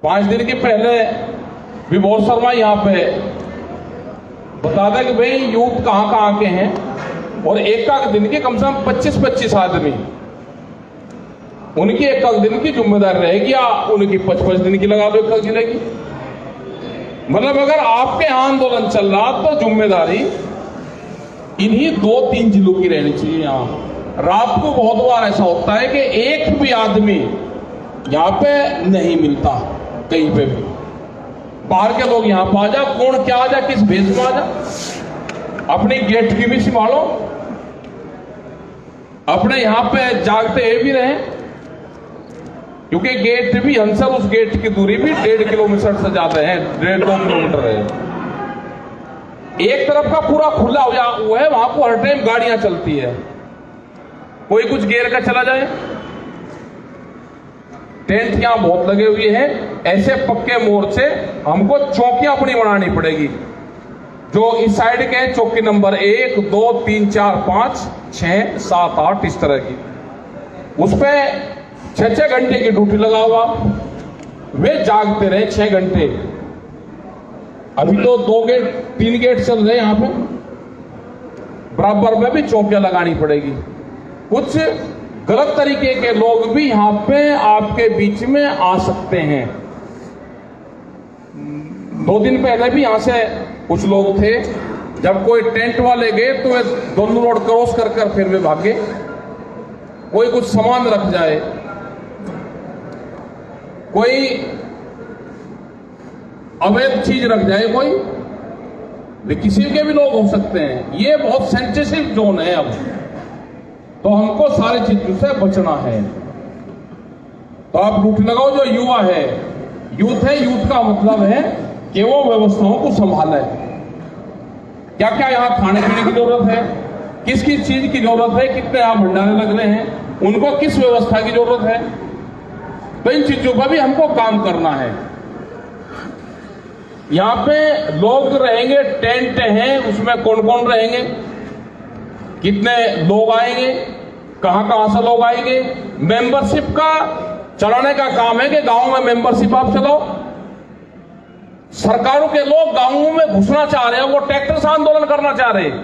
5 दिन के पहले विभोर शर्मा यहाँ पे बता दें कि भाई यूथ कहाँ कहाँ के हैं और एक दिन के कम से कम 25-25 आदमी, उनकी एक दिन की जिम्मेदारी रहेगी या उनकी 55 दिन की लगा दो एक जिलेगी। मतलब अगर आपके आंदोलन चल रहा तो जिम्मेदारी इन्हीं 2-3 जिलों की रहनी चाहिए। यहाँ रात को बहुत बार ऐसा होता है कि एक भी आदमी यहाँ पे नहीं मिलता, कहीं पे भी बाहर के लोग यहाँ पे आ जा, कौन क्या आ जा, किस भेष में आ जा, अपनी गेट की भी संभालो, अपने यहाँ पे जागते भी रहे, क्योंकि गेट भी हमसे उस गेट की दूरी भी 1.5 किलोमीटर से ज्यादा है, 1.5-2 किलोमीटर है। एक तरफ का पूरा खुला हुआ है, वहां को हर टाइम गाड़ियां चलती है, कोई कुछ गेर का चला जाए। टेंट यहां बहुत लगे हुए हैं, ऐसे पक्के मोर्चे हमको चौकियां अपनी बनानी पड़ेगी, जो इस साइड के चौकी नंबर 1, 2, 3, 4, 5, 6, 7, 8 इस तरह की, उस पे 6-6 घंटे की ड्यूटी लगा हुआ, वे जागते रहे 6 घंटे। अभी तो 3 गेट चल रहे हैं यहाँ पे, बराबर में भी चौकियां लगानी पड़ेगी। कुछ गलत तरीके के लोग भी यहाँ पे आपके बीच में आ सकते हैं। 2 दिन पहले भी यहां से कुछ लोग थे, जब कोई टेंट वाले गए तो वे दोनों रोड क्रॉस कर फिर वे भागे, कोई कुछ सामान रख जाए, कोई अवैध चीज रख जाए, कोई किसी के भी लोग हो सकते हैं। ये बहुत सेंसिटिव जोन है अब, तो हमको सारी चीजों से बचना है। तो आप ड्यूटी लगाओ, जो युवा है, यूथ है, यूथ का मतलब है कि वो व्यवस्थाओं को संभाले। क्या क्या यहाँ खाने पीने की जरूरत है, किस किस चीज की जरूरत है, कितने यहाँ भंडारे लग रहे हैं, उनको किस व्यवस्था की जरूरत है, तो इन चीजों पर भी हमको काम करना है। यहाँ पे लोग रहेंगे, टेंट है, उसमें कौन कौन रहेंगे, कितने लोग आएंगे, कहां कहां से लोग आएंगे। मेंबरशिप का चलाने का काम है कि गांव में मेंबरशिप आप चलाओ। सरकारों के लोग गांवों में घुसना चाह रहे हैं, वो ट्रैक्टर से आंदोलन करना चाह रहे हैं।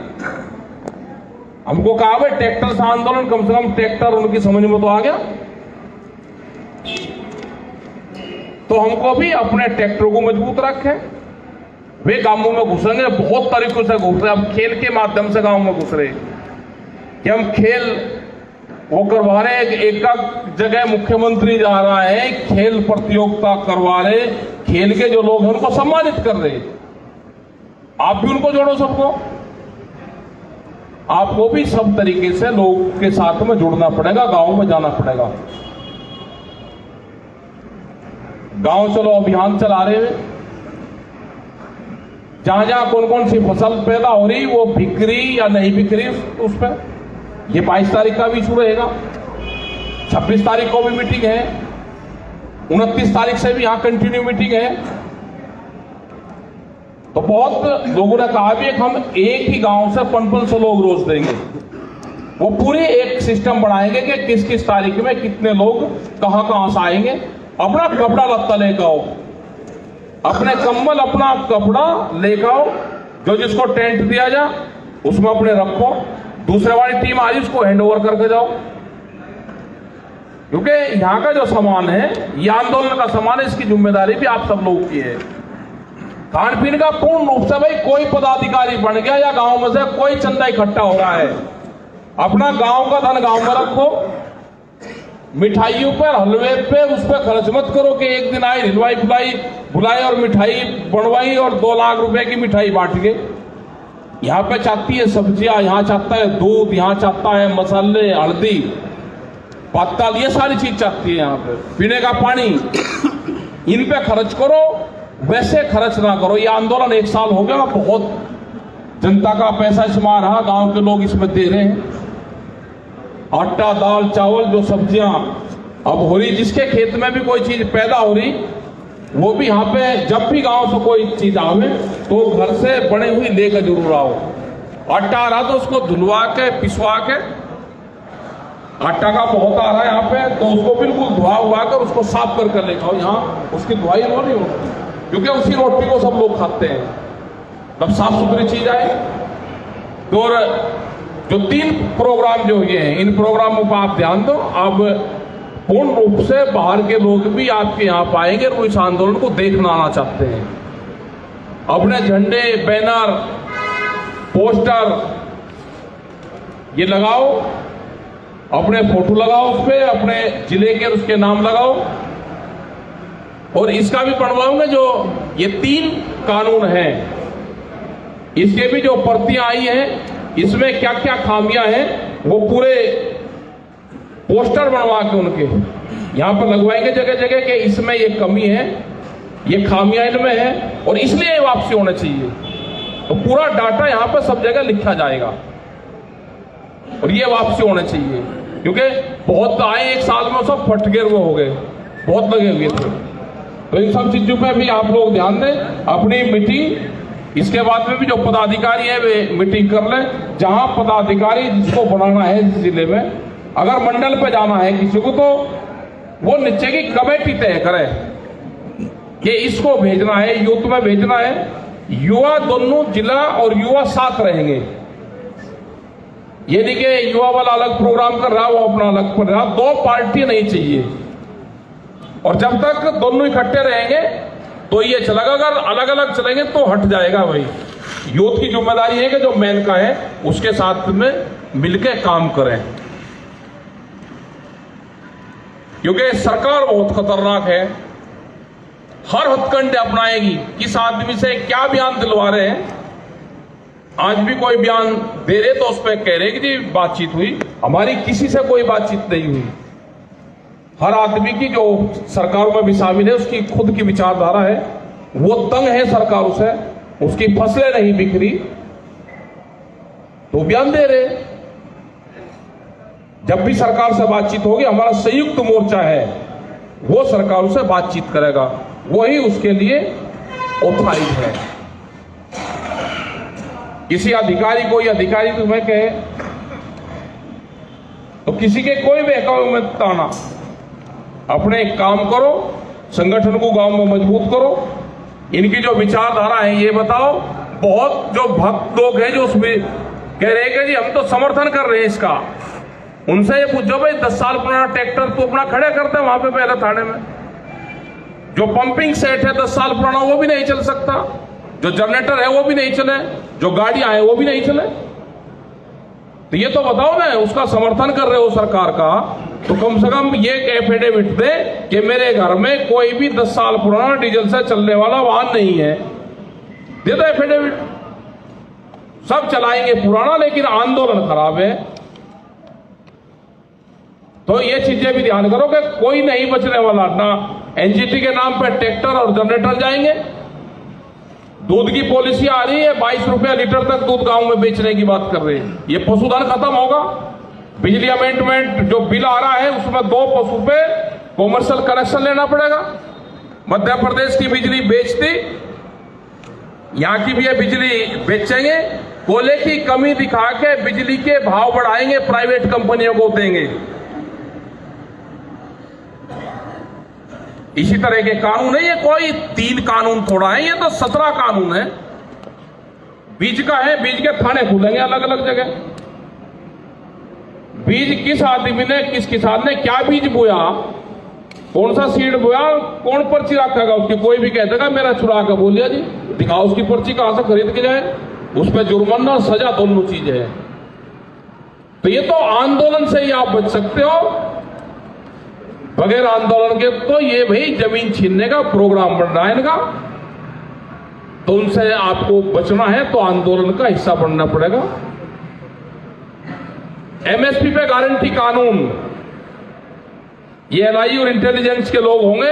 हमको कहा भाई ट्रैक्टर से आंदोलन, कम से कम ट्रैक्टर उनकी समझ में तो आ गया, तो हमको भी अपने ट्रैक्टर को मजबूत रखें। वे गांवों में घुसेंगे, बहुत तरीकों से घुस रहे, अब खेल के माध्यम से गांव में घुस रहे कि हम खेल वो करवा रहे हैं। एक जगह मुख्यमंत्री जा रहा है, खेल प्रतियोगिता करवा रहे, खेल के जो लोग हैं उनको सम्मानित कर रहे। आप भी उनको जोड़ो, सबको, आपको भी सब तरीके से लोग के साथ में जुड़ना पड़ेगा, गांव में जाना पड़ेगा। गांव चलो अभियान चला रहे हैं, जहां जहां कौन कौन सी फसल पैदा हो रही, वो बिक रही या नहीं बिक रही, उस पर ये 22 तारीख का भी शुरू रहेगा। 26 तारीख को भी मीटिंग है, 29 तारीख से भी यहां कंटिन्यू मीटिंग है। तो बहुत लोगों ने कहा भी हम एक ही गांव से 500 लोग रोज देंगे, वो पूरे एक सिस्टम बनाएंगे कि किस किस तारीख में कितने लोग कहां कहां से आएंगे। अपना कपड़ा लत्ता लेकर आओ, अपने कंबल अपना कपड़ा लेकर आओ, जो जिसको टेंट दिया जा उसमें अपने रखो, दूसरे वाली टीम आज उसको हैंड ओवर करके जाओ, क्योंकि यहां का जो सामान है ये आंदोलन का सामान है, इसकी जिम्मेदारी भी आप सब लोगों की है। खान पीन का पूर्ण रूप से भाई कोई पदाधिकारी बन गया या गांव में से कोई चंदा इकट्ठा हो रहा है, अपना गांव का धन गांव में रखो। मिठाइयों पर, हलवे पे, उस पर खर्च मत करो कि एक दिन आई हलवाई बुलाई और मिठाई बनवाई और 2 लाख रुपए की मिठाई बांट गए। यहाँ पे चाहती है सब्जियां, यहाँ चाहता है दूध, यहाँ चाहता है मसाले, हल्दी, पत्ता, ये सारी चीज चाहती है। यहाँ पे पीने का पानी, इन पे खर्च करो, वैसे खर्च ना करो। ये आंदोलन 1 साल हो गया, बहुत जनता का पैसा इसमें रहा, गांव के लोग इसमें दे रहे हैं। आटा, दाल, चावल, जो सब्जियां अब हो रही, जिसके खेत में भी कोई चीज पैदा हो रही, वो भी यहाँ पे जब भी गांव से कोई चीज आवे तो घर से बने हुई लेकर जरूर आओ। आटा आ रहा तो उसको धुलवा के, पिसवा के आटा का बहुत आ रहा है यहाँ पे, तो उसको बिल्कुल धुआ हुआ कर उसको साफ कर ले खाओ। यहाँ उसकी धुआई वो नहीं होती, क्योंकि उसी रोटी को सब लोग खाते हैं। तब साफ सुथरी चीज आए। तो जो 3 प्रोग्राम जो ये हैं, इन प्रोग्रामों पर आप ध्यान दो। अब पूर्ण रूप से बाहर के लोग भी आपके यहाँ पाएंगे और इस आंदोलन को देखना आना चाहते हैं। अपने झंडे, बैनर, पोस्टर ये लगाओ, अपने फोटो लगाओ उस पे, अपने जिले के उसके नाम लगाओ। और इसका भी पढ़वाऊंगा जो ये 3 कानून हैं, इसके भी जो प्रतियां आई हैं, इसमें क्या क्या खामियां हैं, वो पूरे पोस्टर बनवा के उनके यहां पर लगवाएंगे जगह जगह कि इसमें ये कमी है, ये खामियां इनमें है और इसलिए वापसी होना चाहिए। तो पूरा डाटा यहां पर सब जगह लिखा जाएगा और ये वापसी होना चाहिए, क्योंकि बहुत आए 1 साल में सब फटके हुए हो गए, बहुत लगे हुए थे। तो इन सब चीजों पे भी आप लोग ध्यान दें। अपनी मीटिंग इसके बाद में भी जो पदाधिकारी है वे मीटिंग कर लें। जहां पदाधिकारी जिसको बनाना है इस जिले में, अगर मंडल पे जाना है किसी को, तो वो नीचे की कमेटी तय करे कि इसको भेजना है, यूथ में भेजना है। युवा दोनों जिला और युवा साथ रहेंगे। ये नहीं कि युवा वाला अलग प्रोग्राम कर रहा, वो अपना अलग कर रहा। 2 पार्टी नहीं चाहिए। और जब तक दोनों इकट्ठे रहेंगे तो ये चलेगा। अगर अलग अलग चलेंगे तो हट जाएगा। भाई यूथ की जिम्मेदारी है कि जो मैन का है उसके साथ में मिलकर काम करें, क्योंकि सरकार बहुत खतरनाक है, हर हथकंडे अपनाएगी। किस आदमी से क्या बयान दिलवा रहे हैं, आज भी कोई बयान दे रहे तो उस पर कह रहे कि जी बातचीत हुई, हमारी किसी से कोई बातचीत नहीं हुई। हर आदमी की जो सरकार में भी शामिल है उसकी खुद की विचारधारा है, वो तंग है सरकारों से, उसकी फसलें नहीं बिक रही तो बयान दे रहे। जब भी सरकार से बातचीत होगी, हमारा संयुक्त मोर्चा है वो सरकारों से बातचीत करेगा, वही उसके लिए ऑथराइज है। किसी अधिकारी को, अधिकारी तुम्हें कहे तो किसी के कोई बहकावे में ताना, अपने काम करो, संगठन को गांव में मजबूत करो। इनकी जो विचारधारा है ये बताओ। बहुत जो भक्त लोग हैं जो उसमें कह रहे हैं कि जी हम तो समर्थन कर रहे हैं इसका, उनसे ये पूछो भाई 10 साल पुराना ट्रैक्टर तो अपना खड़े करते हैं वहां पे पहले थाने में। जो पंपिंग सेट है 10 साल पुराना वो भी नहीं चल सकता, जो जनरेटर है वो भी नहीं चले, जो गाड़ियां हैं वो भी नहीं चले। तो ये तो बताओ ना, उसका समर्थन कर रहे हो सरकार का, तो कम से कम ये एफिडेविट दे कि मेरे घर में कोई भी 10 साल पुराना डीजल से चलने वाला वाहन नहीं है। दे दो एफिडेविट। सब चलाएंगे पुराना, लेकिन आंदोलन खराब है। तो ये चीजें भी ध्यान करो कि कोई नहीं बचने वाला। ना एनजीटी के नाम पर ट्रैक्टर और जनरेटर जाएंगे। दूध की पॉलिसी आ रही है, 22 रुपया लीटर तक दूध गांव में बेचने की बात कर रहे हैं। ये पशुधन खत्म होगा। बिजली अमेंडमेंट जो बिल आ रहा है उसमें 2 पशु पे कॉमर्शियल कनेक्शन लेना पड़ेगा। मध्य प्रदेश की बिजली बेचती, यहां की भी ये बिजली बेचेंगे, कोयले की कमी दिखा के बिजली के भाव बढ़ाएंगे, प्राइवेट कंपनियों को देंगे। इसी तरह के कानून है। ये कोई 3 कानून थोड़ा है, ये तो 17 कानून है। बीज का है, बीज के थाने खुलेंगे अलग अलग जगह। बीज किस आदमी ने, किस किसान ने क्या बीज बोया, कौन सा सीड बोया, कौन पर्ची रखेगा उसकी। कोई भी कह देगा मेरा चुरा के बोल दिया जी, दिखाओ उसकी पर्ची कहां से खरीद के जाए। उस पर जुर्माना और सजा दोनों चीजें है। तो ये तो आंदोलन से ही आप बच सकते हो, बगैर आंदोलन के तो ये भाई जमीन छीनने का प्रोग्राम बन रहा है इनका। तो उनसे आपको बचना है तो आंदोलन का हिस्सा बनना पड़ेगा। एमएसपी पे गारंटी कानून, ये एनआई और इंटेलिजेंस के लोग होंगे।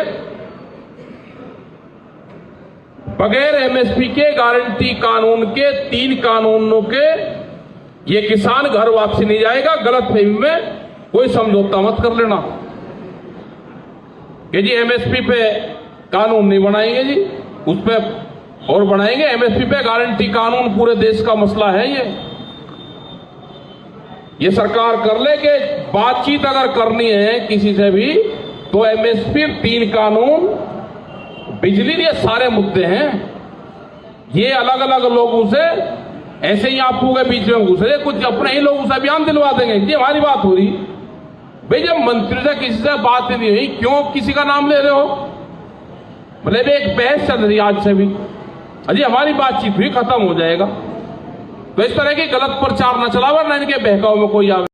बगैर एमएसपी के गारंटी कानून के 3 कानूनों के ये किसान घर वापसी नहीं जाएगा। गलत फहमी में कोई समझौता मत कर लेना कि जी एमएसपी पे कानून नहीं बनाएंगे जी, उस पे और बनाएंगे। एमएसपी पे गारंटी कानून पूरे देश का मसला है। ये सरकार कर ले कि बातचीत अगर करनी है किसी से भी तो एमएसपी, 3 कानून, बिजली, ये सारे मुद्दे हैं। ये अलग अलग लोगों से ऐसे ही आपू के बीच में घुसे, कुछ अपने ही लोगों से बयान दिलवा देंगे कि हमारी बात हो रही। भाई जब मंत्री से किसी से बात नहीं हुई, क्यों किसी का नाम ले रहे हो? मतलब एक बहस चल रही आज से भी, अजी हमारी बातचीत हुई, खत्म हो जाएगा। तो इस तरह की गलत प्रचार न चलाओ, वरना इनके बहकाव में कोई आवे।